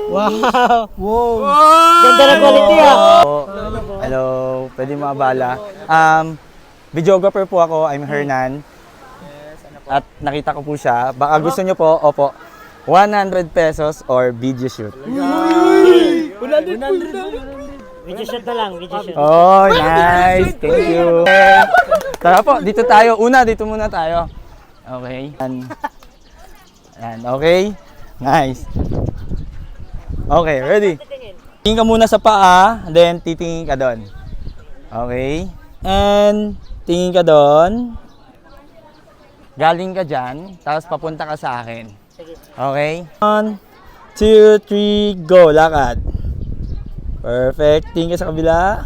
Wow! Wow! Ganda ng quality ah! Hello, pwede mabala. Videographer po ako, I'm Hernan. At nakita ko po siya. Baka gusto nyo po, opo, 100 pesos or video shoot. Video shoot na lang, video shoot. Oh, nice. Thank you. Tara po, dito tayo. Dito muna tayo. Okay. Yan, okay. Nice. Okay, ready? Tingin ka muna sa paa, then titingin ka doon. Okay. And tingin ka doon. Galing ka dyan, tapos papunta ka sa akin. Okay? 1, 2, 3, go. Lakad. Perfect. Tingin ka sa kabila.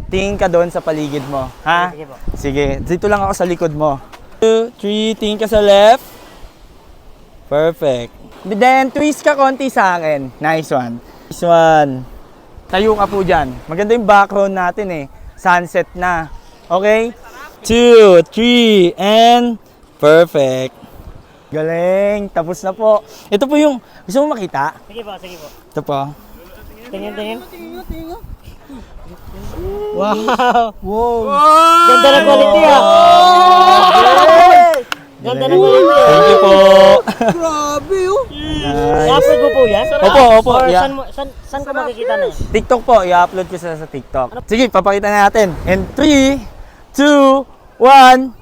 Tingin ka doon sa paligid mo. Ha? Sige po. Sige. Dito lang ako sa likod mo. 2, 3, tingin ka sa left. Perfect. Then, twist ka konti sa akin. Nice one. Nice one. Tayo ka po dyan. Maganda yung background natin eh. Sunset na. Okay? 2, 3, and perfect. Galing. Tapos na po. Ito po yung, gusto mo makita? Sige po, sige po. Ito po. Tingin, tingin. Wow! Wow! Ganda ng quality ah! Ganda ng quality ah! Thank you po. Grabe oh! I-upload mo po yan? Opo, opo. Or Yeah. saan ko makikita na yan? TikTok po. I-upload ko sa TikTok. Sige, papakita na natin. And 3, 2, 1.